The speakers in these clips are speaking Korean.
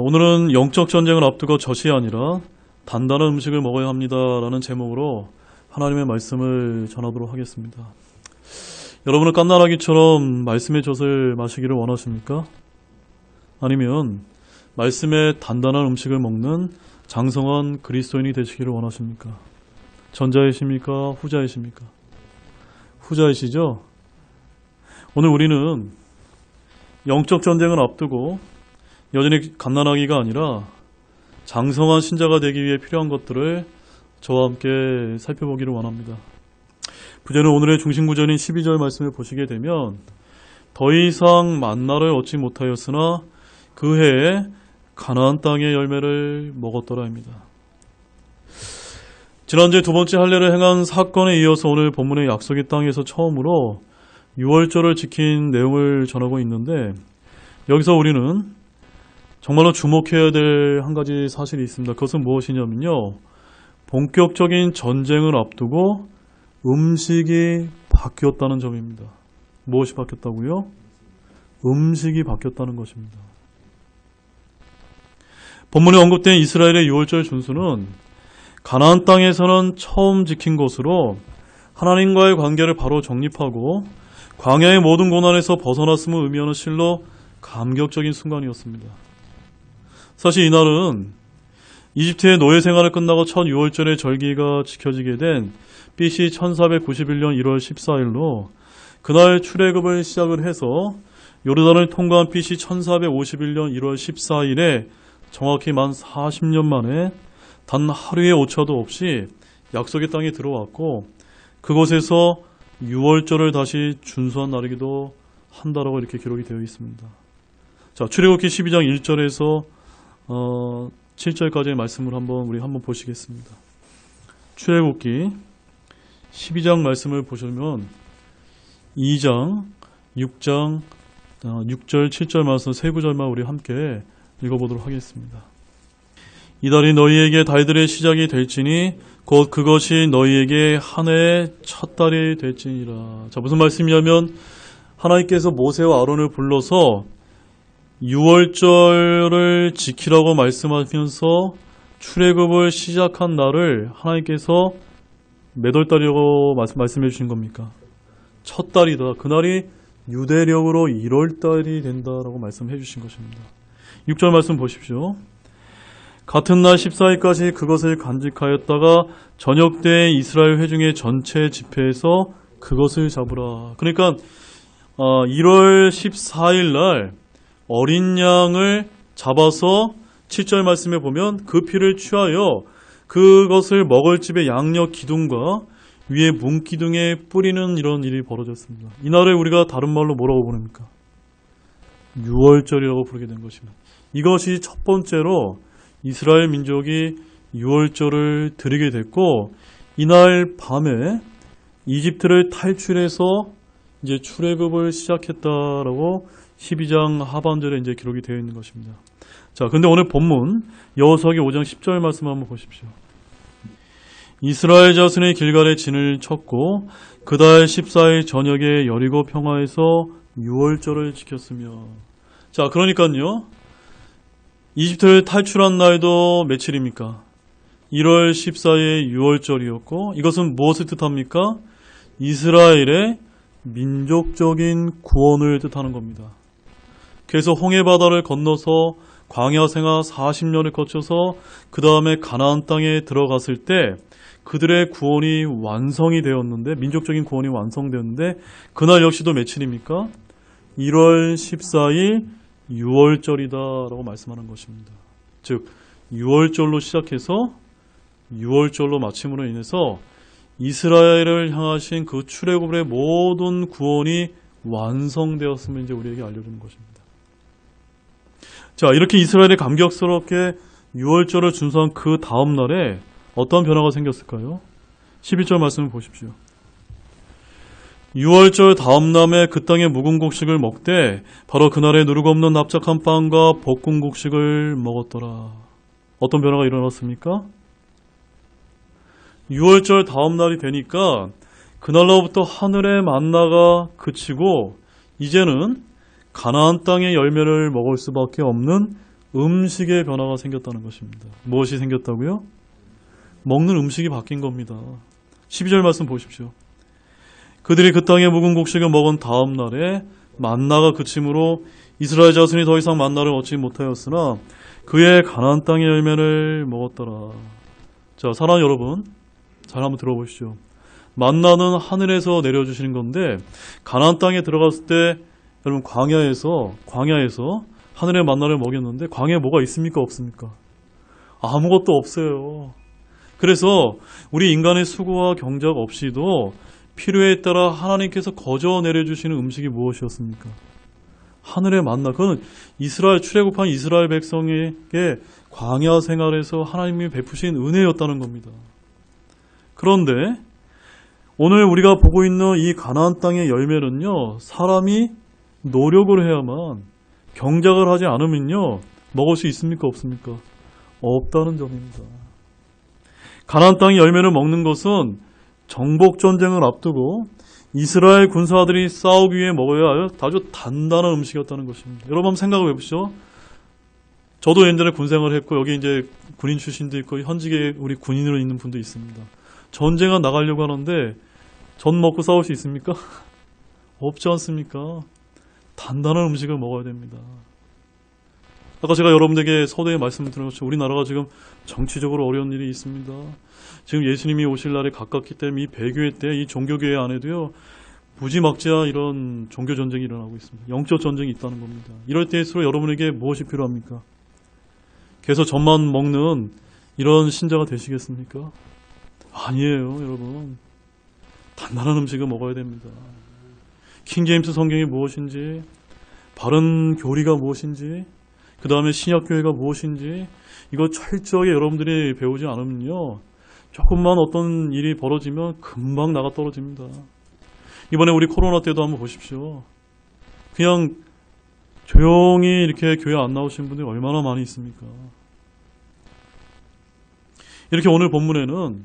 오늘은 영적 전쟁을 앞두고 젖이 아니라 단단한 음식을 먹어야 합니다라는 제목으로 하나님의 말씀을 전하도록 하겠습니다. 여러분은 깐나라기처럼 말씀의 젖을 마시기를 원하십니까? 아니면 말씀의 단단한 음식을 먹는 장성한 그리스도인이 되시기를 원하십니까? 전자이십니까? 후자이십니까? 후자이시죠? 오늘 우리는 영적 전쟁을 앞두고 여전히 갓난아기가 아니라 장성한 신자가 되기 위해 필요한 것들을 저와 함께 살펴보기를 원합니다. 부제는 오늘의 중심 구절인 12절 말씀을 보시게 되면 더 이상 만나를 얻지 못하였으나 그 해에 가나안 땅의 열매를 먹었더라입니다. 지난주에 두 번째 할례를 행한 사건에 이어서 오늘 본문의 약속의 땅에서 처음으로 유월절을 지킨 내용을 전하고 있는데, 여기서 우리는 정말로 주목해야 될 한 가지 사실이 있습니다. 그것은 무엇이냐면요, 본격적인 전쟁을 앞두고 음식이 바뀌었다는 점입니다. 무엇이 바뀌었다고요? 음식이 바뀌었다는 것입니다. 본문에 언급된 이스라엘의 유월절 준수는 가나안 땅에서는 처음 지킨 것으로 하나님과의 관계를 바로 정립하고 광야의 모든 고난에서 벗어났음을 의미하는 실로 감격적인 순간이었습니다. 사실 이날은 이집트의 노예 생활을 끝나고 첫 유월절의 절기가 지켜지게 된 BC 1491년 1월 14일로 그날 출애굽을 시작을 해서 요르단을 통과한 BC 1451년 1월 14일에 정확히 만 40년 만에 단 하루의 오차도 없이 약속의 땅에 들어왔고, 그곳에서 유월절을 다시 준수한 날이기도 한다라고 이렇게 기록이 되어 있습니다. 자, 출애굽기 12장 1절에서 7절까지의 말씀을 우리 한번 보시겠습니다. 출애굽기 12장 말씀을 보시면 2장, 6장, 6절, 7절 말씀 세 구절만 우리 함께 읽어보도록 하겠습니다. 이달이 너희에게 달들의 시작이 될지니 곧 그것이 너희에게 한 해의 첫 달이 될지니라. 자, 무슨 말씀이냐면 하나님께서 모세와 아론을 불러서 유월절을 지키라고 말씀하시면서 출애굽을 시작한 날을 하나님께서 몇 월달이라고 말씀해 주신 겁니까? 첫 달이다. 그날이 유대력으로 1월달이 된다라고 말씀해 주신 것입니다. 6절 말씀 보십시오. 같은 날 14일까지 그것을 간직하였다가 저녁 때 이스라엘 회중의 전체 집회에서 그것을 잡으라. 그러니까 1월 14일 날 어린 양을 잡아서 7절 말씀에 보면 그 피를 취하여 그것을 먹을 집의 양옆 기둥과 위에 문기둥에 뿌리는 이런 일이 벌어졌습니다. 이날을 우리가 다른 말로 뭐라고 부릅니까? 유월절이라고 부르게 된 것입니다. 이것이 첫 번째로 이스라엘 민족이 유월절을 드리게 됐고, 이날 밤에 이집트를 탈출해서 이제 출애굽을 시작했다라고 12장 하반절에 이제 기록이 되어 있는 것입니다. 자, 근데 오늘 본문 여호수아기 5장 10절 말씀 한번 보십시오. 이스라엘 자손의 길갈에 진을 쳤고 그달 14일 저녁에 여리고 평화에서 유월절을 지켰으며. 자, 그러니까요, 이집트를 탈출한 날도 며칠입니까? 1월 14일 유월절이었고, 이것은 무엇을 뜻합니까? 이스라엘의 민족적인 구원을 뜻하는 겁니다. 그래서 홍해바다를 건너서 광야 생활 40년을 거쳐서 그 다음에 가나안 땅에 들어갔을 때 그들의 구원이 완성이 되었는데, 민족적인 구원이 완성되었는데, 그날 역시도 며칠입니까? 1월 14일 유월절이다라고 말씀하는 것입니다. 즉, 유월절로 시작해서 유월절로 마침으로 인해서 이스라엘을 향하신 그 출애굽의 모든 구원이 완성되었음을 이제 우리에게 알려주는 것입니다. 자, 이렇게 이스라엘이 감격스럽게 유월절을 준수한 그 다음 날에 어떤 변화가 생겼을까요? 11절 말씀을 보십시오. 유월절 다음 날에 그 땅의 묵은 곡식을 먹되 바로 그날에 누룩 없는 납작한 빵과 볶은 곡식을 먹었더라. 어떤 변화가 일어났습니까? 유월절 다음 날이 되니까 그날로부터 하늘의 만나가 그치고 이제는 가나안 땅의 열매를 먹을 수밖에 없는 음식의 변화가 생겼다는 것입니다. 무엇이 생겼다고요? 먹는 음식이 바뀐 겁니다. 12절 말씀 보십시오. 그들이 그 땅의 묵은 곡식을 먹은 다음 날에 만나가 그침으로 이스라엘 자손이 더 이상 만나를 얻지 못하였으나 그의 가나안 땅의 열매를 먹었더라. 자, 사랑하는 여러분, 잘 한번 들어보시죠. 만나는 하늘에서 내려주시는 건데 가나안 땅에 들어갔을 때 여러분 광야에서 하늘의 만나를 먹였는데 광야에 뭐가 있습니까? 없습니까? 아무것도 없어요. 그래서 우리 인간의 수고와 경작 없이도 필요에 따라 하나님께서 거저 내려주시는 음식이 무엇이었습니까? 하늘의 만나. 그건 이스라엘 출애굽한 이스라엘 백성에게 광야 생활에서 하나님이 베푸신 은혜였다는 겁니다. 그런데 오늘 우리가 보고 있는 이 가나안 땅의 열매는요, 사람이 노력을 해야만, 경작을 하지 않으면요 먹을 수 있습니까? 없습니까? 없다는 점입니다. 가나안 땅의 열매를 먹는 것은 정복 전쟁을 앞두고 이스라엘 군사들이 싸우기 위해 먹어야 할 아주 단단한 음식이었다는 것입니다. 여러분 한번 생각을 해보시죠. 저도 옛날에 군생활을 했고 여기 이제 군인 출신도 있고 현직에 우리 군인으로 있는 분도 있습니다. 전쟁에 나가려고 하는데 전 먹고 싸울 수 있습니까? 없지 않습니까? 단단한 음식을 먹어야 됩니다. 아까 제가 여러분들에게 서두에 말씀을 드린 것처럼 우리나라가 지금 정치적으로 어려운 일이 있습니다. 지금 예수님이 오실 날에 가깝기 때문에 이 배교회 때 이 종교교회 안에도요 무지막지한 이런 종교 전쟁이 일어나고 있습니다. 영적 전쟁이 있다는 겁니다. 이럴 때일수록 여러분에게 무엇이 필요합니까? 계속 젖만 먹는 이런 신자가 되시겠습니까? 아니에요, 여러분. 단단한 음식을 먹어야 됩니다. 킹제임스 성경이 무엇인지, 바른 교리가 무엇인지, 그 다음에 신약교회가 무엇인지 이거 철저하게 여러분들이 배우지 않으면요 조금만 어떤 일이 벌어지면 금방 나가 떨어집니다. 이번에 우리 코로나 때도 한번 보십시오. 그냥 조용히 이렇게 교회 안 나오신 분들이 얼마나 많이 있습니까? 이렇게 오늘 본문에는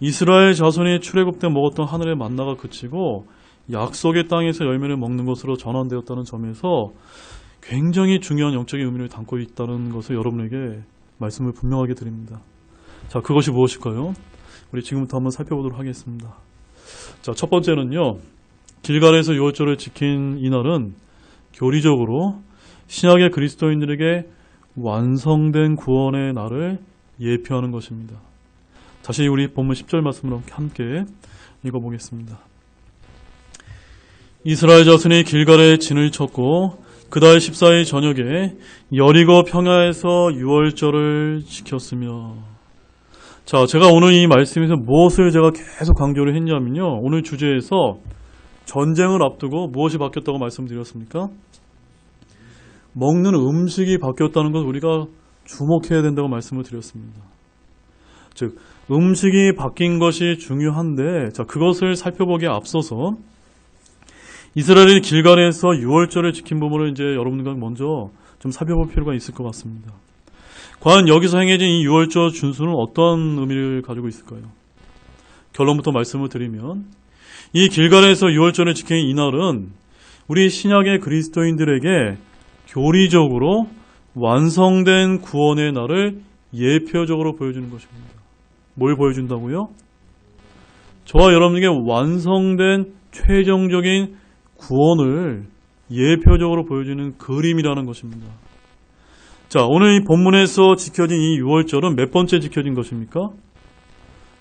이스라엘 자손이 출애굽 때 먹었던 하늘의 만나가 그치고 약속의 땅에서 열매를 먹는 것으로 전환되었다는 점에서 굉장히 중요한 영적인 의미를 담고 있다는 것을 여러분에게 말씀을 분명하게 드립니다. 자, 그것이 무엇일까요? 우리 지금부터 한번 살펴보도록 하겠습니다. 자, 첫 번째는요. 길갈에서 유월절을 지킨 이날은 교리적으로 신약의 그리스도인들에게 완성된 구원의 날을 예표하는 것입니다. 다시 우리 본문 10절 말씀을 함께 읽어보겠습니다. 이스라엘 자손이 길갈에 진을 쳤고 그달 14일 저녁에 여리고 평야에서 유월절을 지켰으며. 자, 제가 오늘 이 말씀에서 무엇을 제가 계속 강조를 했냐면요. 오늘 주제에서 전쟁을 앞두고 무엇이 바뀌었다고 말씀드렸습니까? 먹는 음식이 바뀌었다는 것 우리가 주목해야 된다고 말씀을 드렸습니다. 즉, 음식이 바뀐 것이 중요한데, 자, 그것을 살펴보기에 앞서서 이스라엘이 길갈에서 유월절을 지킨 부분을 이제 여러분들과 먼저 좀 살펴볼 필요가 있을 것 같습니다. 과연 여기서 행해진 이 유월절 준수는 어떤 의미를 가지고 있을까요? 결론부터 말씀을 드리면 이 길갈에서 유월절을 지킨 이날은 우리 신약의 그리스도인들에게 교리적으로 완성된 구원의 날을 예표적으로 보여주는 것입니다. 뭘 보여준다고요? 저와 여러분에게 완성된 최종적인 구원을 예표적으로 보여주는 그림이라는 것입니다. 자, 오늘 이 본문에서 지켜진 이 유월절은 몇 번째 지켜진 것입니까?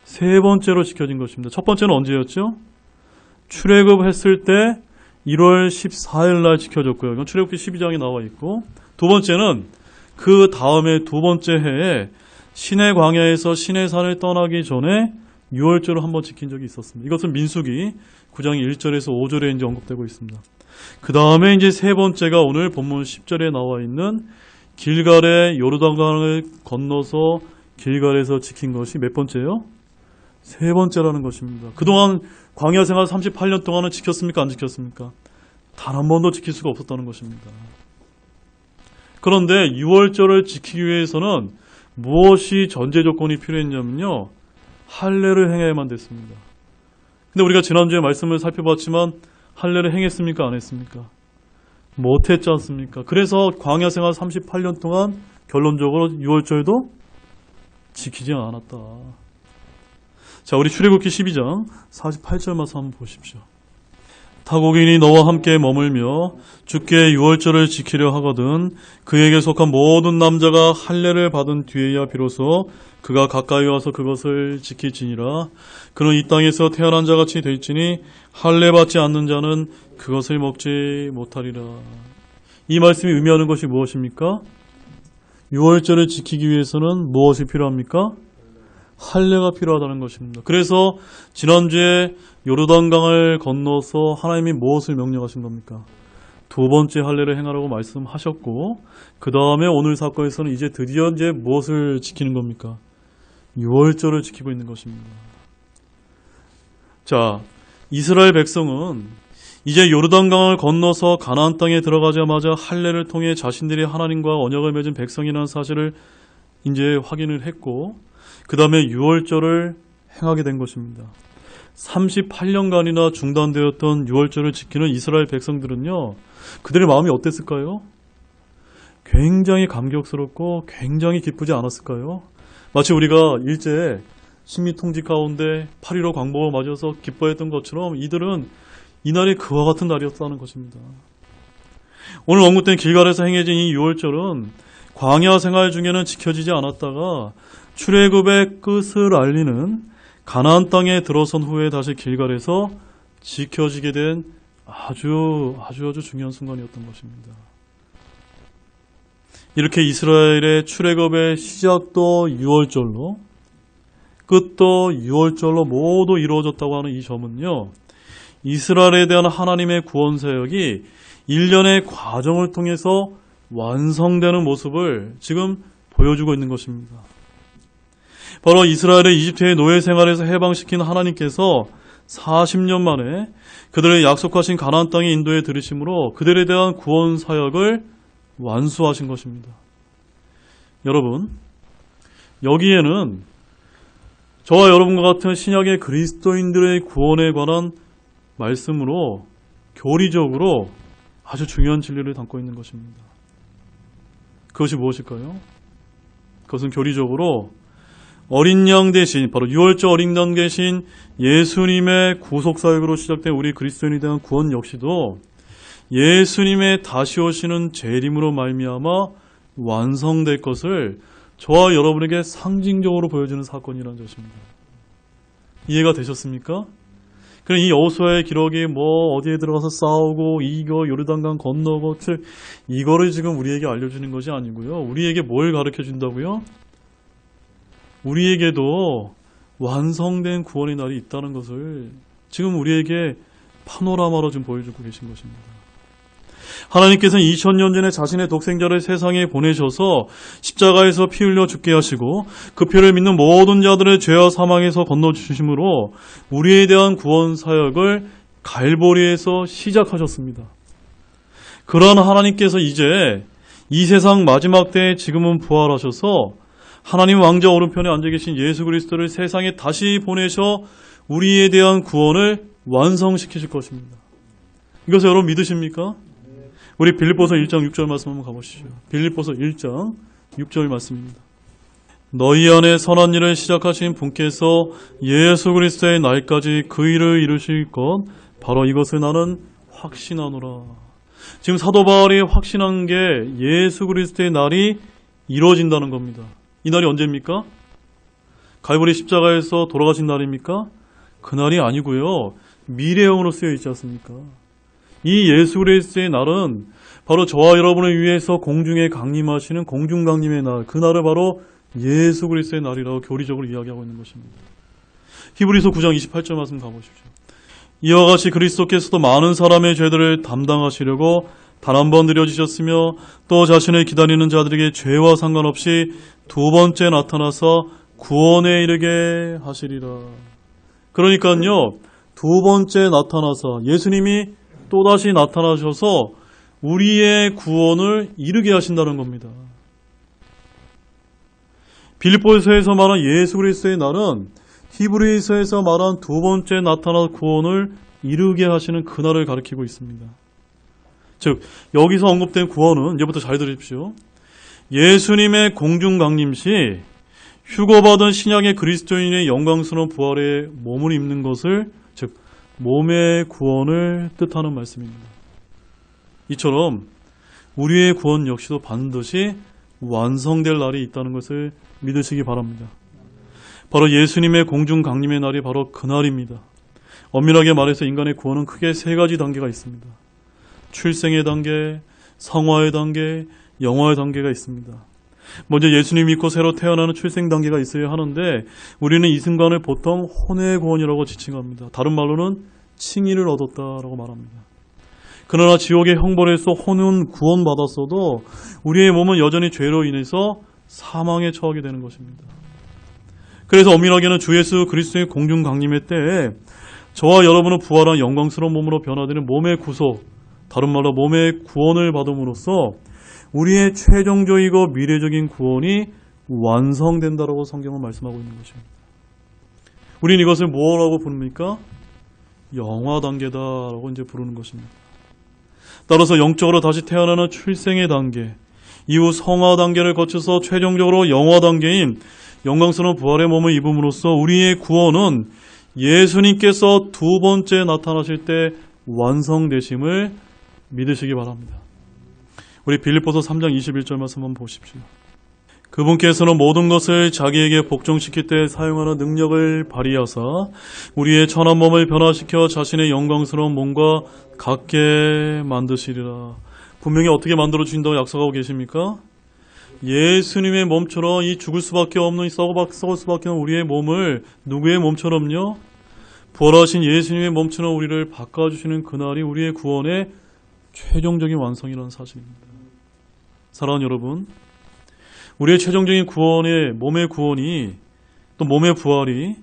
세 번째로 지켜진 것입니다. 첫 번째는 언제였죠? 출애굽했을 때 1월 14일 날 지켜졌고요. 이건 출애굽기 12장에 나와 있고, 두 번째는 그 다음에 두 번째 해에 시내 광야에서 시내산을 떠나기 전에 유월절을 한번 지킨 적이 있었습니다. 이것은 민수기 9장 1절에서 5절에 이제 언급되고 있습니다. 그 다음에 이제 세 번째가 오늘 본문 10절에 나와 있는 길갈의 요르단강을 건너서 길갈에서 지킨 것이 몇 번째예요? 세 번째라는 것입니다. 그동안 광야 생활 38년 동안은 지켰습니까? 안 지켰습니까? 단 한 번도 지킬 수가 없었다는 것입니다. 그런데 유월절을 지키기 위해서는 무엇이 전제 조건이 필요했냐면요. 할례를 행해야만 됐습니다. 근데 우리가 지난주에 말씀을 살펴봤지만 할례를 행했습니까? 안 했습니까? 못했지 않습니까? 그래서 광야 생활 38년 동안 결론적으로 유월절도 지키지 않았다. 자, 우리 출애굽기 12장 48절 말씀 한번 보십시오. 타국인이 너와 함께 머물며 주께 유월절을 지키려 하거든 그에게 속한 모든 남자가 할례를 받은 뒤에야 비로소 그가 가까이 와서 그것을 지킬지니라. 그는 이 땅에서 태어난 자같이 될지니 할례 받지 않는 자는 그것을 먹지 못하리라. 이 말씀이 의미하는 것이 무엇입니까? 유월절을 지키기 위해서는 무엇이 필요합니까? 할례가 필요하다는 것입니다. 그래서 지난주에 요르단강을 건너서 하나님이 무엇을 명령하신 겁니까? 두 번째 할례를 행하라고 말씀하셨고, 그 다음에 오늘 사건에서는 이제 드디어 이제 무엇을 지키는 겁니까? 유월절을 지키고 있는 것입니다. 자, 이스라엘 백성은 이제 요르단강을 건너서 가나안 땅에 들어가자마자 할례를 통해 자신들이 하나님과 언약을 맺은 백성이라는 사실을 이제 확인을 했고, 그 다음에 유월절을 행하게 된 것입니다. 38년간이나 중단되었던 유월절을 지키는 이스라엘 백성들은요, 그들의 마음이 어땠을까요? 굉장히 감격스럽고 굉장히 기쁘지 않았을까요? 마치 우리가 일제 식민 통치 가운데 8.15 광복을 맞아서 기뻐했던 것처럼 이들은 이날이 그와 같은 날이었다는 것입니다. 오늘 언급된 길갈에서 행해진 이 유월절은 광야 생활 중에는 지켜지지 않았다가 출애굽의 끝을 알리는 가나안 땅에 들어선 후에 다시 길갈에서 지켜지게 된 아주 중요한 순간이었던 것입니다. 이렇게 이스라엘의 출애굽의 시작도 유월절로 끝도 유월절로 모두 이루어졌다고 하는 이 점은요, 이스라엘에 대한 하나님의 구원 사역이 일련의 과정을 통해서 완성되는 모습을 지금 보여주고 있는 것입니다. 바로 이스라엘의 이집트의 노예 생활에서 해방시킨 하나님께서 40년 만에 그들의 약속하신 가나안 땅의 인도에 들이심으로 그들에 대한 구원 사역을 완수하신 것입니다. 여러분, 여기에는 저와 여러분과 같은 신약의 그리스도인들의 구원에 관한 말씀으로 교리적으로 아주 중요한 진리를 담고 있는 것입니다. 그것이 무엇일까요? 그것은 교리적으로 어린 양 대신, 바로 유월절 어린 양 대신 예수님의 구속사역으로 시작된 우리 그리스도인에 대한 구원 역시도 예수님의 다시 오시는 재림으로 말미암아 완성될 것을 저와 여러분에게 상징적으로 보여주는 사건이라는 것입니다. 이해가 되셨습니까? 그럼 이 여호수아의 기록이 어디에 들어가서 싸우고 이거 요르단강 건너고 이거를 지금 우리에게 알려주는 것이 아니고요. 우리에게 뭘 가르쳐 준다고요? 우리에게도 완성된 구원의 날이 있다는 것을 지금 우리에게 파노라마로 좀 보여주고 계신 것입니다. 하나님께서는 2000년 전에 자신의 독생자를 세상에 보내셔서 십자가에서 피 흘려 죽게 하시고 그 피를 믿는 모든 자들의 죄와 사망에서 건너주심으로 우리에 대한 구원 사역을 갈보리에서 시작하셨습니다. 그러한 하나님께서 이제 이 세상 마지막 때에 지금은 부활하셔서 하나님 왕자 오른편에 앉아 계신 예수 그리스도를 세상에 다시 보내셔 우리에 대한 구원을 완성시키실 것입니다. 이것을 여러분 믿으십니까? 우리 빌립보서 1장 6절 말씀 한번 가보시죠. 빌립보서 1장 6절 말씀입니다. 너희 안에 선한 일을 시작하신 분께서 예수 그리스도의 날까지 그 일을 이루실 것 바로 이것을 나는 확신하노라. 지금 사도 바울이 확신한 게 예수 그리스도의 날이 이루어진다는 겁니다. 이 날이 언제입니까? 갈보리 십자가에서 돌아가신 날입니까? 그 날이 아니고요. 미래형으로 쓰여 있지 않습니까? 이 예수 그리스도의 날은 바로 저와 여러분을 위해서 공중에 강림하시는 공중 강림의 날, 그 날을 바로 예수 그리스도의 날이라고 교리적으로 이야기하고 있는 것입니다. 히브리서 9장 28절 말씀 가보십시오. 이와 같이 그리스도께서도 많은 사람의 죄들을 담당하시려고 단 한 번 드려지셨으며 또 자신을 기다리는 자들에게 죄와 상관없이 두 번째 나타나서 구원에 이르게 하시리라. 그러니까요, 두 번째 나타나서 예수님이 또다시 나타나셔서 우리의 구원을 이루게 하신다는 겁니다. 빌립보서에서 말한 예수 그리스도의 날은 히브리서에서 말한 두 번째 나타난 구원을 이루게 하시는 그날을 가리키고 있습니다. 즉 여기서 언급된 구원은 이제부터 잘 들으십시오. 예수님의 공중 강림 시 휴거받은 신약의 그리스도인의 영광스러운 부활에 몸을 입는 것을, 즉 몸의 구원을 뜻하는 말씀입니다. 이처럼 우리의 구원 역시도 반드시 완성될 날이 있다는 것을 믿으시기 바랍니다. 바로 예수님의 공중 강림의 날이 바로 그 날입니다. 엄밀하게 말해서 인간의 구원은 크게 세 가지 단계가 있습니다. 출생의 단계, 성화의 단계, 영화의 단계가 있습니다. 먼저 예수님 믿고 새로 태어나는 출생 단계가 있어야 하는데 우리는 이 순간을 보통 혼의 구원이라고 지칭합니다. 다른 말로는 칭의를 얻었다라고 말합니다. 그러나 지옥의 형벌에서 혼은 구원받았어도 우리의 몸은 여전히 죄로 인해서 사망에 처하게 되는 것입니다. 그래서 엄밀하게는 주 예수 그리스도의 공중 강림의 때에 저와 여러분은 부활한 영광스러운 몸으로 변화되는 몸의 구속, 다른 말로 몸의 구원을 받음으로써 우리의 최종적이고 미래적인 구원이 완성된다라고 성경은 말씀하고 있는 것입니다. 우리는 이것을 뭐라고 부릅니까? 영화 단계다라고 이제 부르는 것입니다. 따라서 영적으로 다시 태어나는 출생의 단계, 이후 성화 단계를 거쳐서 최종적으로 영화 단계인 영광스러운 부활의 몸을 입음으로써 우리의 구원은 예수님께서 두 번째 나타나실 때 완성되심을 믿으시기 바랍니다. 우리 빌립보서 3장 21절 말씀 한번 보십시오. 그분께서는 모든 것을 자기에게 복종시킬 때 사용하는 능력을 발휘하사 우리의 천한 몸을 변화시켜 자신의 영광스러운 몸과 같게 만드시리라. 분명히 어떻게 만들어 주신다고 약속하고 계십니까? 예수님의 몸처럼 이 죽을 수밖에 없는, 썩을 수밖에 없는 우리의 몸을 누구의 몸처럼요? 부활하신 예수님의 몸처럼 우리를 바꿔주시는 그날이 우리의 구원의 최종적인 완성이라는 사실입니다. 사랑하는 여러분, 우리의 최종적인 구원의 몸의 구원이, 또 몸의 부활이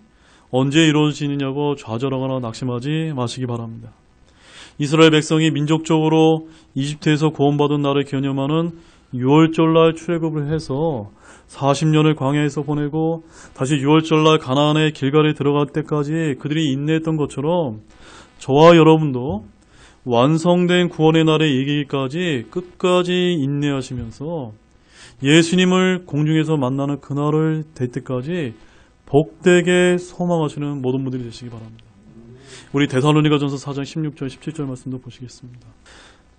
언제 이루어지느냐고 좌절하거나 낙심하지 마시기 바랍니다. 이스라엘 백성이 민족적으로 이집트에서 구원받은 날을 기념하는 6월절날 출애굽을 해서 40년을 광야에서 보내고 다시 6월절날 가나안의 길갈에 들어갈 때까지 그들이 인내했던 것처럼 저와 여러분도 완성된 구원의 날에 이르기까지 끝까지 인내하시면서 예수님을 공중에서 만나는 그날을 될 때까지 복되게 소망하시는 모든 분들이 되시기 바랍니다. 우리 데살로니가전서 4장 16절 17절 말씀도 보시겠습니다.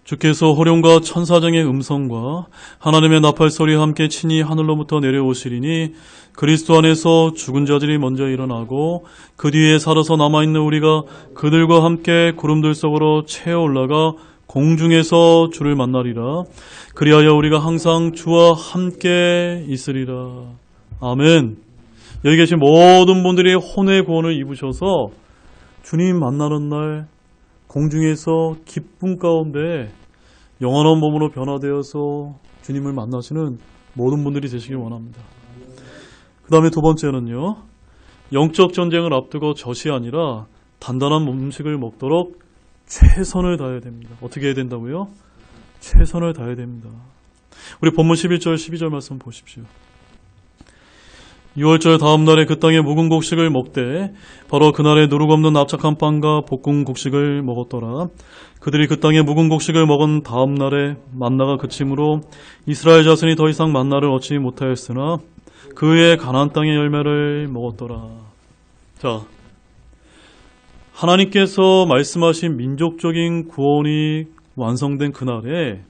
주께서 호령과 천사장의 음성과 하나님의 나팔 소리와 함께 친히 하늘로부터 내려오시리니 그리스도 안에서 죽은 자들이 먼저 일어나고 그 뒤에 살아서 남아있는 우리가 그들과 함께 구름들 속으로 채어 올라가 공중에서 주를 만나리라. 그리하여 우리가 항상 주와 함께 있으리라. 아멘. 여기 계신 모든 분들이 혼의 구원을 입으셔서 주님 만나는 날 공중에서 기쁨 가운데 영원한 몸으로 변화되어서 주님을 만나시는 모든 분들이 되시길 원합니다. 그 다음에 두 번째는요, 영적 전쟁을 앞두고 젖이 아니라 단단한 음식을 먹도록 최선을 다해야 됩니다. 어떻게 해야 된다고요? 최선을 다해야 됩니다. 우리 본문 11절 12절 말씀 보십시오. 6월절 다음 날에 그 땅에 묵은 곡식을 먹되 바로 그날에 누룩 없는 납작한 빵과 볶은 곡식을 먹었더라. 그들이 그 땅에 묵은 곡식을 먹은 다음 날에 만나가 그치므로 이스라엘 자손이 더 이상 만나를 얻지 못하였으나 그 후에 가나안 땅의 열매를 먹었더라. 자, 하나님께서 말씀하신 민족적인 구원이 완성된 그날에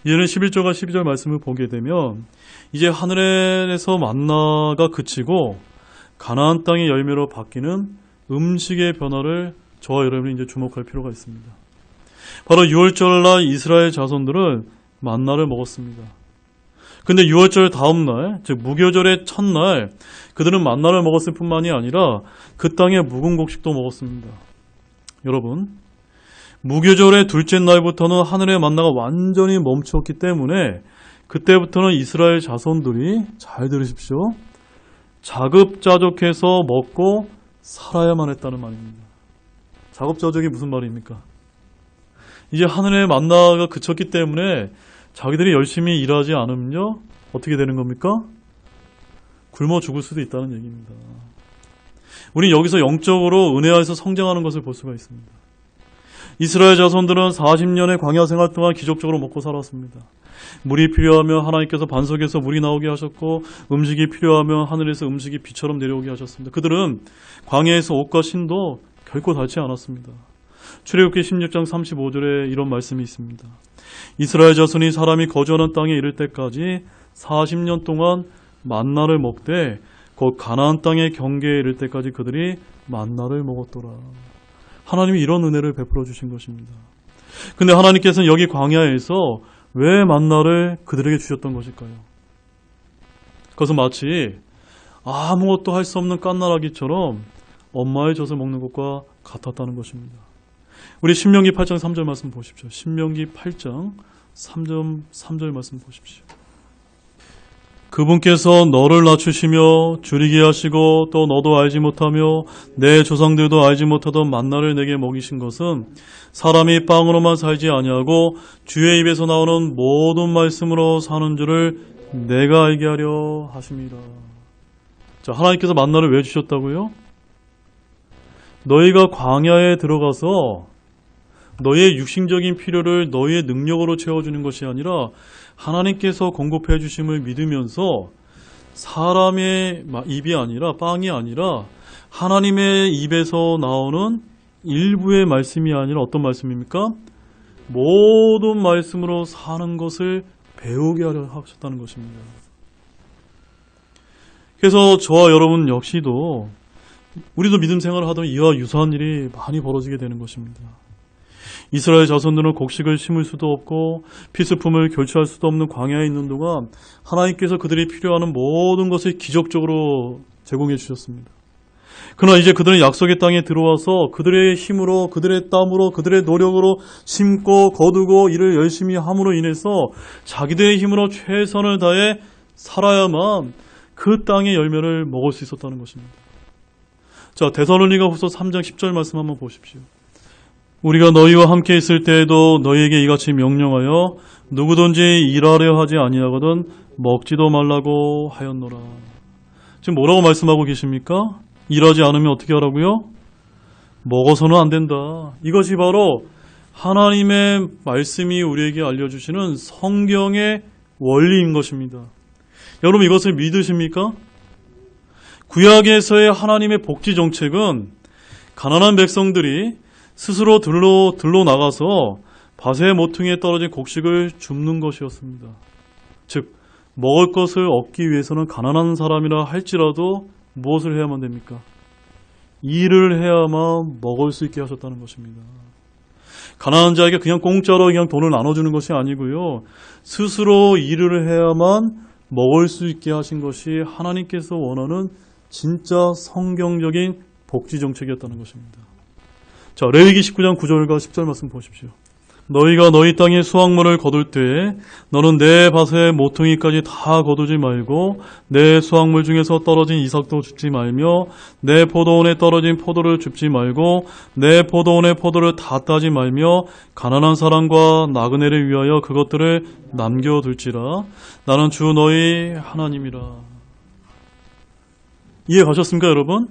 이제는 11절과 12절 말씀을 보게 되면 이제 하늘에서 만나가 그치고 가나안 땅의 열매로 바뀌는 음식의 변화를 저와 여러분이 이제 주목할 필요가 있습니다. 바로 6월절날 이스라엘 자손들은 만나를 먹었습니다. 근데 6월절 다음 날, 즉 무교절의 첫날 그들은 만나를 먹었을 뿐만이 아니라 그 땅의 묵은 곡식도 먹었습니다. 여러분, 무교절의 둘째 날부터는 하늘의 만나가 완전히 멈췄기 때문에 그때부터는 이스라엘 자손들이, 잘 들으십시오, 자급자족해서 먹고 살아야만 했다는 말입니다. 자급자족이 무슨 말입니까? 이제 하늘의 만나가 그쳤기 때문에 자기들이 열심히 일하지 않으면요, 어떻게 되는 겁니까? 굶어 죽을 수도 있다는 얘기입니다. 우리 여기서 영적으로 은혜 안에서 성장하는 것을 볼 수가 있습니다. 이스라엘 자손들은 40년의 광야 생활 동안 기적적으로 먹고 살았습니다. 물이 필요하면 하나님께서 반석에서 물이 나오게 하셨고 음식이 필요하면 하늘에서 음식이 비처럼 내려오게 하셨습니다. 그들은 광야에서 옷과 신도 결코 닳지 않았습니다. 출애굽기 16장 35절에 이런 말씀이 있습니다. 이스라엘 자손이 사람이 거주하는 땅에 이를 때까지 40년 동안 만나를 먹되 곧 가나안 땅의 경계에 이를 때까지 그들이 만나를 먹었더라. 하나님이 이런 은혜를 베풀어 주신 것입니다. 근데 하나님께서는 여기 광야에서 왜 만나를 그들에게 주셨던 것일까요? 그것은 마치 아무것도 할 수 없는 깐나라기처럼 엄마의 젖을 먹는 것과 같았다는 것입니다. 우리 신명기 8장 3절 말씀 보십시오. 신명기 8장 3절 말씀 보십시오. 그분께서 너를 낮추시며 줄이게 하시고 또 너도 알지 못하며 내 조상들도 알지 못하던 만나를 내게 먹이신 것은 사람이 빵으로만 살지 아니하고 주의 입에서 나오는 모든 말씀으로 사는 줄을 내가 알게 하려 하심이라. 자, 하나님께서 만나를 왜 주셨다고요? 너희가 광야에 들어가서 너희의 육신적인 필요를 너희의 능력으로 채워주는 것이 아니라 하나님께서 공급해 주심을 믿으면서 사람의 입이 아니라 빵이 아니라 하나님의 입에서 나오는 일부의 말씀이 아니라 어떤 말씀입니까? 모든 말씀으로 사는 것을 배우게 하려 하셨다는 것입니다. 그래서 저와 여러분 역시도 우리도 믿음 생활을 하던 이와 유사한 일이 많이 벌어지게 되는 것입니다. 이스라엘 자손들은 곡식을 심을 수도 없고 필수품을 결취할 수도 없는 광야에 있는 동안 하나님께서 그들이 필요하는 모든 것을 기적적으로 제공해 주셨습니다. 그러나 이제 그들은 약속의 땅에 들어와서 그들의 힘으로, 그들의 땀으로, 그들의 노력으로 심고 거두고 일을 열심히 함으로 인해서 자기들의 힘으로 최선을 다해 살아야만 그 땅의 열매를 먹을 수 있었다는 것입니다. 자, 데살로니가후서 3장 10절 말씀 한번 보십시오. 우리가 너희와 함께 있을 때에도 너희에게 이같이 명령하여 누구든지 일하려 하지 아니하거든 먹지도 말라고 하였노라. 지금 뭐라고 말씀하고 계십니까? 일하지 않으면 어떻게 하라고요? 먹어서는 안 된다. 이것이 바로 하나님의 말씀이 우리에게 알려주시는 성경의 원리인 것입니다. 여러분 이것을 믿으십니까? 구약에서의 하나님의 복지 정책은 가난한 백성들이 스스로 들러 나가서 밭의 모퉁이에 떨어진 곡식을 줍는 것이었습니다. 즉 먹을 것을 얻기 위해서는 가난한 사람이라 할지라도 무엇을 해야만 됩니까? 일을 해야만 먹을 수 있게 하셨다는 것입니다. 가난한 자에게 그냥 공짜로 그냥 돈을 나눠주는 것이 아니고요. 스스로 일을 해야만 먹을 수 있게 하신 것이 하나님께서 원하는 진짜 성경적인 복지 정책이었다는 것입니다. 자, 레위기 19장 9절과 10절 말씀 보십시오. 너희가 너희 땅의 수확물을 거둘 때에 너는 내 밭의 모퉁이까지 다 거두지 말고 내 수확물 중에서 떨어진 이삭도 줍지 말며 내 포도원에 떨어진 포도를 줍지 말고 내 포도원의 포도를 다 따지 말며 가난한 사람과 나그네를 위하여 그것들을 남겨둘지라. 나는 주 너희 하나님이라. 이해 가셨습니까, 여러분?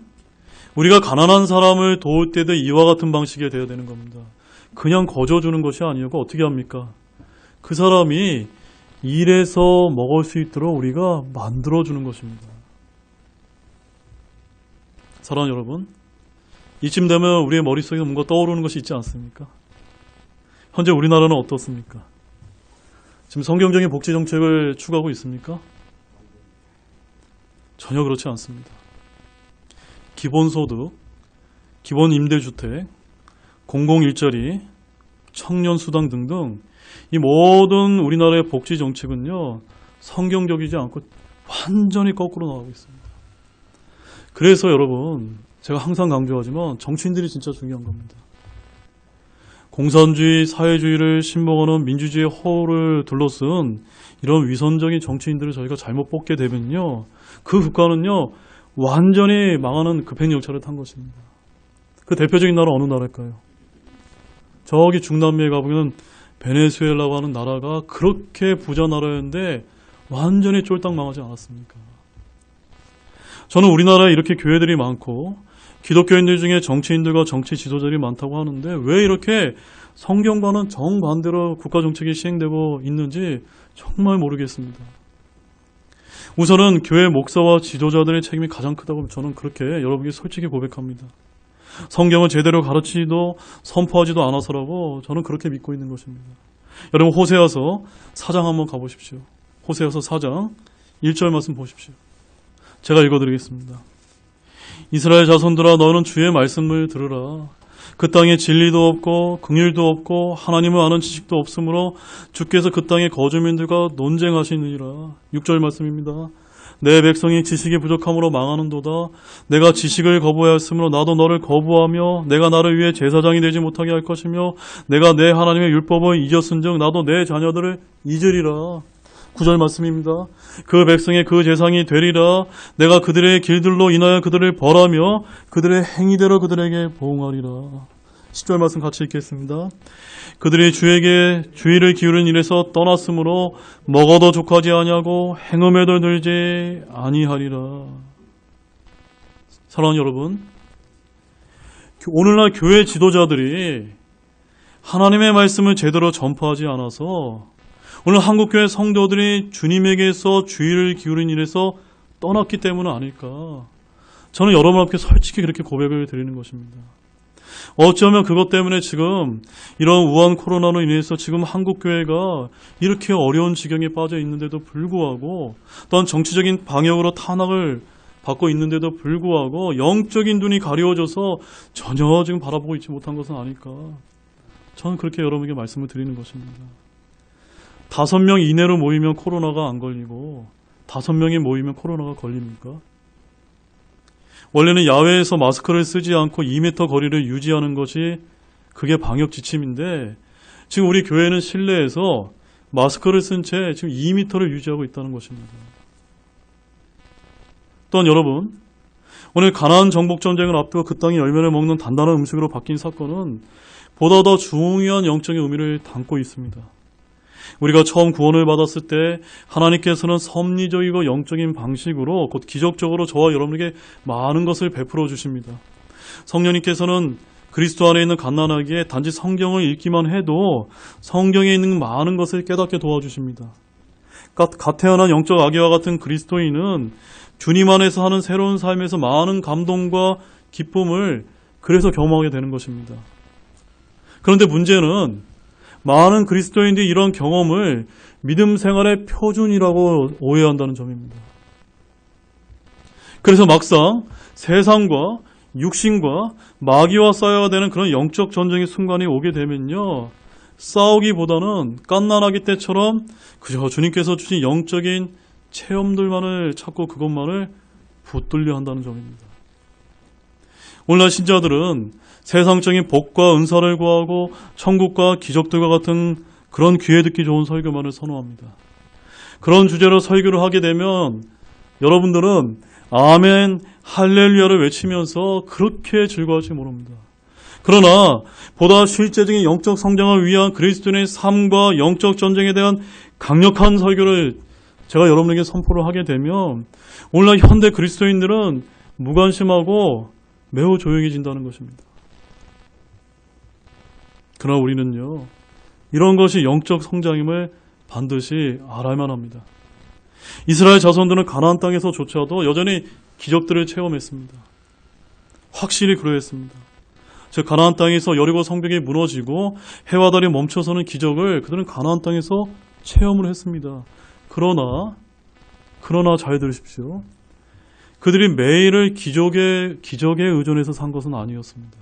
우리가 가난한 사람을 도울 때도 이와 같은 방식이 되어야 되는 겁니다. 그냥 거저주는 것이 아니고 어떻게 합니까? 그 사람이 일해서 먹을 수 있도록 우리가 만들어주는 것입니다. 사랑하는 여러분, 이쯤 되면 우리의 머릿속에 뭔가 떠오르는 것이 있지 않습니까? 현재 우리나라는 어떻습니까? 지금 성경적인 복지 정책을 추구하고 있습니까? 전혀 그렇지 않습니다. 기본소득, 기본임대주택, 공공일자리, 청년수당 등등 이 모든 우리나라의 복지 정책은요 성경적이지 않고 완전히 거꾸로 나가고 있습니다. 그래서 여러분 제가 항상 강조하지만 정치인들이 진짜 중요한 겁니다. 공산주의, 사회주의를 신봉하는 민주주의의 허울을 둘러쓴 이런 위선적인 정치인들을 저희가 잘못 뽑게 되면요 그 국가는요 완전히 망하는 급행열차를 탄 것입니다. 그 대표적인 나라 어느 나라일까요? 저기 중남미에 가보면 베네수엘라고 하는 나라가 그렇게 부자 나라였는데 완전히 쫄딱 망하지 않았습니까? 저는 우리나라에 이렇게 교회들이 많고 기독교인들 중에 정치인들과 정치 지도자들이 많다고 하는데 왜 이렇게 성경과는 정반대로 국가 정책이 시행되고 있는지 정말 모르겠습니다. 우선은 교회 목사와 지도자들의 책임이 가장 크다고 저는 그렇게 여러분께 솔직히 고백합니다. 성경을 제대로 가르치지도 선포하지도 않아서라고 저는 그렇게 믿고 있는 것입니다. 여러분 호세아서 4장 한번 가보십시오. 호세아서 4장 1절 말씀 보십시오. 제가 읽어드리겠습니다. 이스라엘 자손들아 너는 주의 말씀을 들으라. 그 땅에 진리도 없고 긍휼도 없고 하나님을 아는 지식도 없으므로 주께서 그 땅의 거주민들과 논쟁하시느니라. 6절 말씀입니다. 내 백성이 지식이 부족함으로 망하는도다. 내가 지식을 거부하였으므로 나도 너를 거부하며 내가 나를 위해 제사장이 되지 못하게 할 것이며 내가 내 하나님의 율법을 잊었은즉 나도 내 자녀들을 잊으리라. 9절 말씀입니다. 그 백성의 그 재상이 되리라. 내가 그들의 길들로 인하여 그들을 벌하며 그들의 행위대로 그들에게 보응하리라. 10절 말씀 같이 읽겠습니다. 그들이 주에게 주의를 기울인 일에서 떠났으므로 먹어도 족하지 아니하고 행음에도 들지 아니하리라. 사랑하는 여러분, 오늘날 교회 지도자들이 하나님의 말씀을 제대로 전파하지 않아서 오늘 한국교회 성도들이 주님에게서 주의를 기울인 일에서 떠났기 때문은 아닐까. 저는 여러분 앞에 솔직히 그렇게 고백을 드리는 것입니다. 어쩌면 그것 때문에 지금 이런 우한 코로나로 인해서 지금 한국교회가 이렇게 어려운 지경에 빠져 있는데도 불구하고 또한 정치적인 방역으로 탄압을 받고 있는데도 불구하고 영적인 눈이 가려워져서 전혀 지금 바라보고 있지 못한 것은 아닐까. 저는 그렇게 여러분에게 말씀을 드리는 것입니다. 5명 이내로 모이면 코로나가 안 걸리고 5명이 모이면 코로나가 걸립니까? 원래는 야외에서 마스크를 쓰지 않고 2m 거리를 유지하는 것이 그게 방역 지침인데 지금 우리 교회는 실내에서 마스크를 쓴 채 지금 2m를 유지하고 있다는 것입니다. 또한 여러분, 오늘 가나안 정복 전쟁을 앞두고 그 땅이 열매를 먹는 단단한 음식으로 바뀐 사건은 보다 더 중요한 영적인 의미를 담고 있습니다. 우리가 처음 구원을 받았을 때 하나님께서는 섭리적이고 영적인 방식으로 곧 기적적으로 저와 여러분에게 많은 것을 베풀어 주십니다. 성령님께서는 그리스도 안에 있는 갓난아기에 단지 성경을 읽기만 해도 성경에 있는 많은 것을 깨닫게 도와주십니다. 갓 태어난 영적 아기와 같은 그리스도인은 주님 안에서 하는 새로운 삶에서 많은 감동과 기쁨을 그래서 경험하게 되는 것입니다. 그런데 문제는 많은 그리스도인들이 이런 경험을 믿음 생활의 표준이라고 오해한다는 점입니다. 그래서 막상 세상과 육신과 마귀와 싸워야 되는 그런 영적 전쟁의 순간이 오게 되면요, 싸우기보다는 갓난아기 때처럼 그저 주님께서 주신 영적인 체험들만을 찾고 그것만을 붙들려 한다는 점입니다. 오늘날 신자들은 세상적인 복과 은사를 구하고 천국과 기적들과 같은 그런 귀에 듣기 좋은 설교만을 선호합니다. 그런 주제로 설교를 하게 되면 여러분들은 아멘, 할렐루야를 외치면서 그렇게 즐거워할지 모릅니다. 그러나 보다 실제적인 영적 성장을 위한 그리스도인의 삶과 영적 전쟁에 대한 강력한 설교를 제가 여러분에게 선포를 하게 되면 오늘날 현대 그리스도인들은 무관심하고 매우 조용해진다는 것입니다. 그러나 우리는요, 이런 것이 영적 성장임을 반드시 알아야만 합니다. 이스라엘 자손들은 가나안 땅에서조차도 여전히 기적들을 체험했습니다. 확실히 그러했습니다. 즉 가나안 땅에서 여리고 성벽이 무너지고 해와 달이 멈춰서는 기적을 그들은 가나안 땅에서 체험을 했습니다. 그러나 잘 들으십시오. 그들이 매일을 기적에 의존해서 산 것은 아니었습니다.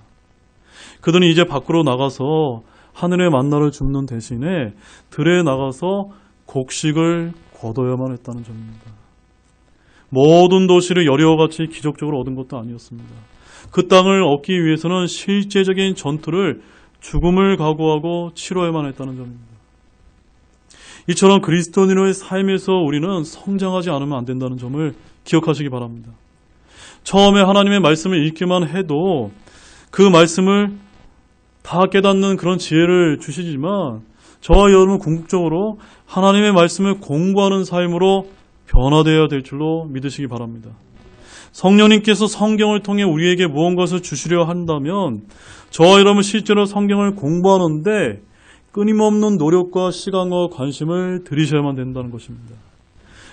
그들은 이제 밖으로 나가서 하늘의 만나를 줍는 대신에 들에 나가서 곡식을 거둬야만 했다는 점입니다. 모든 도시를 여리고같이 기적적으로 얻은 것도 아니었습니다. 그 땅을 얻기 위해서는 실제적인 전투를 죽음을 각오하고 치러야만 했다는 점입니다. 이처럼 그리스도인의 삶에서 우리는 성장하지 않으면 안 된다는 점을 기억하시기 바랍니다. 처음에 하나님의 말씀을 읽기만 해도 그 말씀을 다 깨닫는 그런 지혜를 주시지만 저와 여러분은 궁극적으로 하나님의 말씀을 공부하는 삶으로 변화되어야 될 줄로 믿으시기 바랍니다. 성령님께서 성경을 통해 우리에게 무언가를 주시려 한다면 저와 여러분 실제로 성경을 공부하는데 끊임없는 노력과 시간과 관심을 들이셔야만 된다는 것입니다.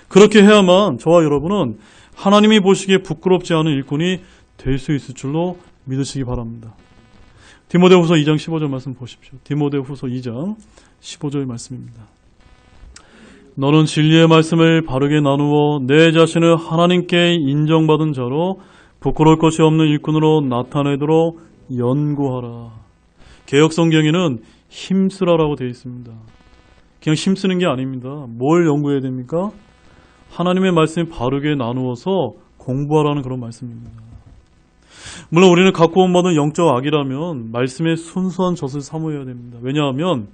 그렇게 해야만 저와 여러분은 하나님이 보시기에 부끄럽지 않은 일꾼이 될 수 있을 줄로 믿으시기 바랍니다. 디모데후서 2장 15절 말씀 보십시오. 디모데후서 2장 15절 말씀입니다. 너는 진리의 말씀을 바르게 나누어 내 자신을 하나님께 인정받은 자로 부끄러울 것이 없는 일꾼으로 나타내도록 연구하라. 개역성경에는 힘쓰라라고 되어 있습니다. 그냥 힘쓰는 게 아닙니다. 뭘 연구해야 됩니까? 하나님의 말씀을 바르게 나누어서 공부하라는 그런 말씀입니다. 물론 우리는 갖고 온 모든 영적 악이라면 말씀의 순수한 젖을 사모해야 됩니다. 왜냐하면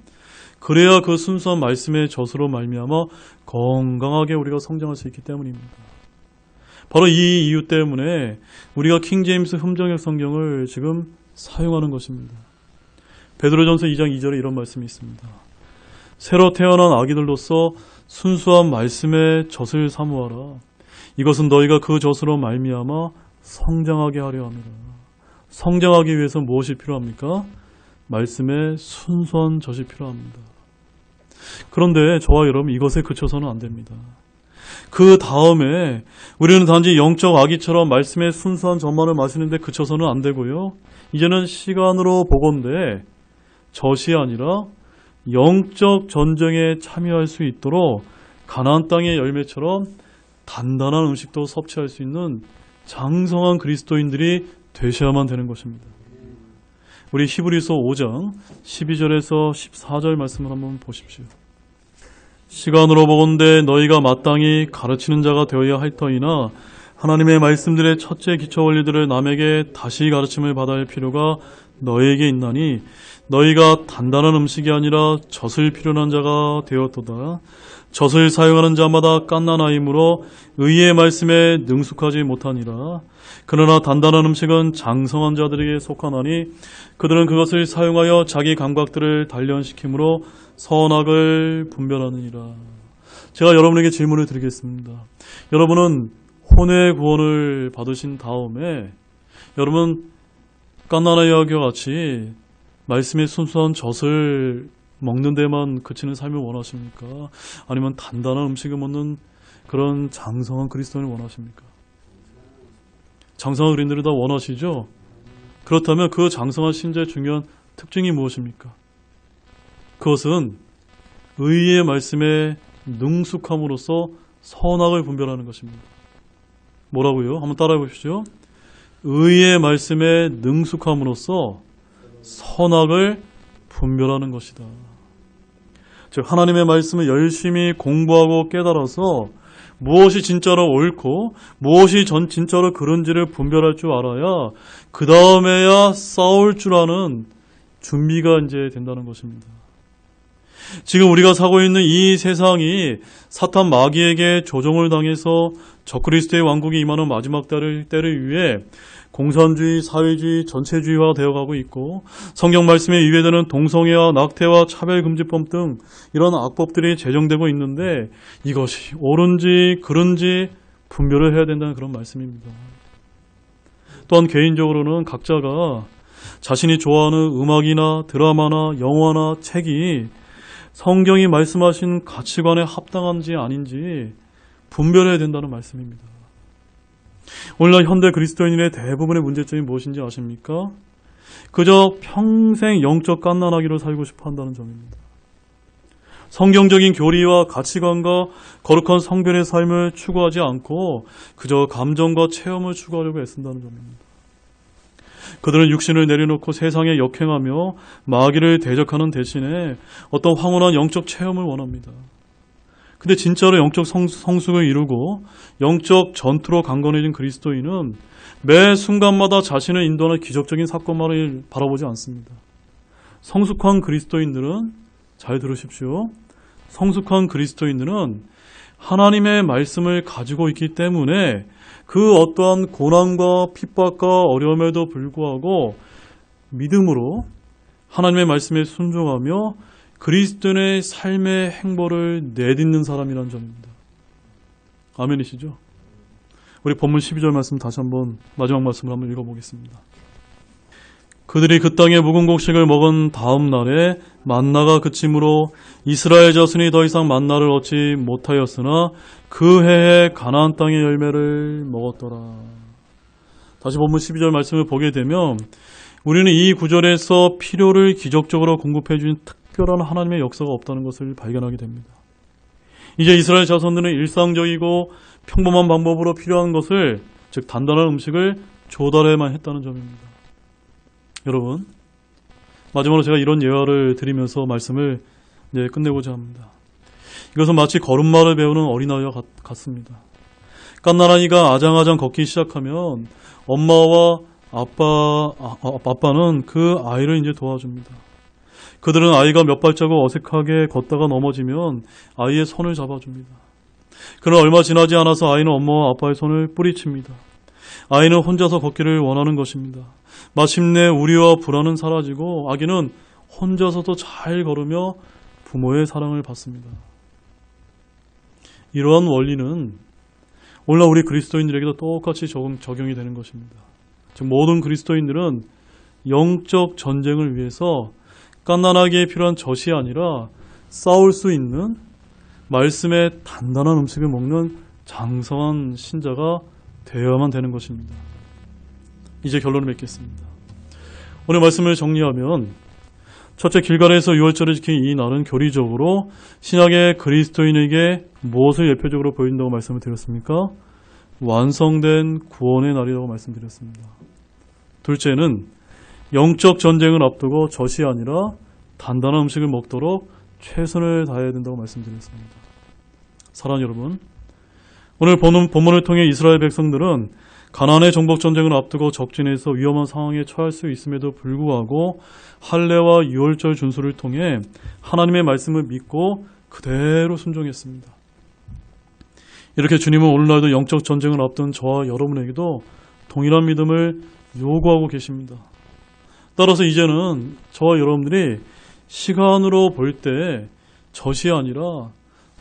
그래야 그 순수한 말씀의 젖으로 말미암아 건강하게 우리가 성장할 수 있기 때문입니다. 바로 이 이유 때문에 우리가 킹제임스 흠정역 성경을 지금 사용하는 것입니다. 베드로전서 2장 2절에 이런 말씀이 있습니다. 새로 태어난 아기들로서 순수한 말씀의 젖을 사모하라. 이것은 너희가 그 젖으로 말미암아 성장하게 하려 함이라. 성장하기 위해서 무엇이 필요합니까? 말씀의 순수한 젖이 필요합니다. 그런데 저와 여러분 이것에 그쳐서는 안 됩니다. 그 다음에 우리는 단지 영적 아기처럼 말씀의 순수한 젖만을 마시는데 그쳐서는 안 되고요. 이제는 시간으로 보건대 젖이 아니라 영적 전쟁에 참여할 수 있도록 가나안 땅의 열매처럼 단단한 음식도 섭취할 수 있는 장성한 그리스도인들이 되셔야만 되는 것입니다. 우리 히브리서 5장 12절에서 14절 말씀을 한번 보십시오. 시간으로 보건대 너희가 마땅히 가르치는 자가 되어야 할 터이나 하나님의 말씀들의 첫째 기초 원리들을 남에게 다시 가르침을 받아야 할 필요가 너희에게 있나니 너희가 단단한 음식이 아니라 젖을 필요한 자가 되었도다. 젖을 사용하는 자마다 갓난아이므로 의의 말씀에 능숙하지 못하니라. 그러나 단단한 음식은 장성한 자들에게 속하나니 그들은 그것을 사용하여 자기 감각들을 단련시키므로 선악을 분별하느니라. 제가 여러분에게 질문을 드리겠습니다. 여러분은 혼의 구원을 받으신 다음에 여러분 갓난아이와 같이 말씀의 순수한 젖을 먹는 데만 그치는 삶을 원하십니까? 아니면 단단한 음식을 먹는 그런 장성한 그리스도인을 원하십니까? 장성한 그리스도인을 다 원하시죠? 그렇다면 그 장성한 신자의 중요한 특징이 무엇입니까? 그것은 의의 말씀에 능숙함으로써 선악을 분별하는 것입니다. 뭐라고요? 한번 따라해 보십시오. 의의 말씀에 능숙함으로써 선악을 분별하는 것이다. 즉 하나님의 말씀을 열심히 공부하고 깨달아서 무엇이 진짜로 옳고 무엇이 진짜로 그런지를 분별할 줄 알아야 그 다음에야 싸울 줄 아는 준비가 이제 된다는 것입니다. 지금 우리가 사고 있는 이 세상이 사탄 마귀에게 조종을 당해서 적그리스도의 왕국이 임하는 마지막 때를 위해 공산주의, 사회주의, 전체주의화 되어가고 있고 성경 말씀에 위배되는 동성애와 낙태와 차별금지법 등 이런 악법들이 제정되고 있는데 이것이 옳은지 그른지 분별을 해야 된다는 그런 말씀입니다. 또한 개인적으로는 각자가 자신이 좋아하는 음악이나 드라마나 영화나 책이 성경이 말씀하신 가치관에 합당한지 아닌지 분별해야 된다는 말씀입니다. 오늘날 현대 그리스도인의 대부분의 문제점이 무엇인지 아십니까? 그저 평생 영적 갓난아기로 살고 싶어 한다는 점입니다. 성경적인 교리와 가치관과 거룩한 성별의 삶을 추구하지 않고 그저 감정과 체험을 추구하려고 애쓴다는 점입니다. 그들은 육신을 내려놓고 세상에 역행하며 마귀를 대적하는 대신에 어떤 황홀한 영적 체험을 원합니다. 근데 진짜로 영적 성숙을 이루고 영적 전투로 강건해진 그리스도인은 매 순간마다 자신을 인도하는 기적적인 사건만을 바라보지 않습니다. 성숙한 그리스도인들은 잘 들으십시오. 성숙한 그리스도인들은 하나님의 말씀을 가지고 있기 때문에 그 어떠한 고난과 핍박과 어려움에도 불구하고 믿음으로 하나님의 말씀에 순종하며 그리스도인의 삶의 행보를 내딛는 사람이라는 점입니다. 아멘이시죠? 우리 본문 12절 말씀 다시 한번 마지막 말씀을 한번 읽어보겠습니다. 그들이 그 땅에 묵은 곡식을 먹은 다음 날에 만나가 그침으로 이스라엘 자손이 더 이상 만나를 얻지 못하였으나 그 해에 가나안 땅의 열매를 먹었더라. 다시 본문 12절 말씀을 보게 되면 우리는 이 구절에서 필요를 기적적으로 공급해 주신 특별한 하나님의 역사가 없다는 것을 발견하게 됩니다. 이제 이스라엘 자손들은 일상적이고 평범한 방법으로 필요한 것을, 즉 단단한 음식을 조달해만 했다는 점입니다. 여러분, 마지막으로 제가 이런 예화를 드리면서 말씀을 끝내고자 합니다. 이것은 마치 걸음마를 배우는 어린아이와 같습니다. 갓난아이가 아장아장 걷기 시작하면 엄마와 아빠는 그 아이를 이제 도와줍니다. 그들은 아이가 몇 발자국 어색하게 걷다가 넘어지면 아이의 손을 잡아줍니다. 그러나 얼마 지나지 않아서 아이는 엄마와 아빠의 손을 뿌리칩니다. 아이는 혼자서 걷기를 원하는 것입니다. 마침내 우리와 불안은 사라지고 아기는 혼자서도 잘 걸으며 부모의 사랑을 받습니다. 이러한 원리는 오늘날 우리 그리스도인들에게도 똑같이 적용이 되는 것입니다. 즉 모든 그리스도인들은 영적 전쟁을 위해서 갓난아기에 필요한 젖이 아니라 싸울 수 있는 말씀의 단단한 음식을 먹는 장성한 신자가 되어야만 되는 것입니다. 이제 결론을 맺겠습니다. 오늘 말씀을 정리하면 첫째, 길갈에서 유월절을 지킨 이 날은 교리적으로 신약의 그리스도인에게 무엇을 예표적으로 보여준다고 말씀을 드렸습니까? 완성된 구원의 날이라고 말씀드렸습니다. 둘째는 영적 전쟁을 앞두고 젖이 아니라 단단한 음식을 먹도록 최선을 다해야 된다고 말씀드렸습니다. 사랑하는 여러분, 오늘 본문을 통해 이스라엘 백성들은 가나안의 정복 전쟁을 앞두고 적진에서 위험한 상황에 처할 수 있음에도 불구하고 할례와 유월절 준수를 통해 하나님의 말씀을 믿고 그대로 순종했습니다. 이렇게 주님은 오늘날도 영적 전쟁을 앞둔 저와 여러분에게도 동일한 믿음을 요구하고 계십니다. 따라서 이제는 저와 여러분들이 시간으로 볼 때 젖이 아니라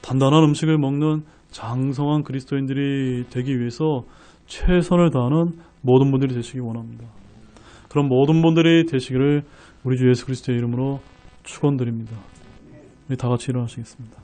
단단한 음식을 먹는 장성한 그리스도인들이 되기 위해서 최선을 다하는 모든 분들이 되시기 원합니다. 그런 모든 분들이 되시기를 우리 주 예수 그리스도의 이름으로 축원드립니다. 우리 다 같이 일어나시겠습니다.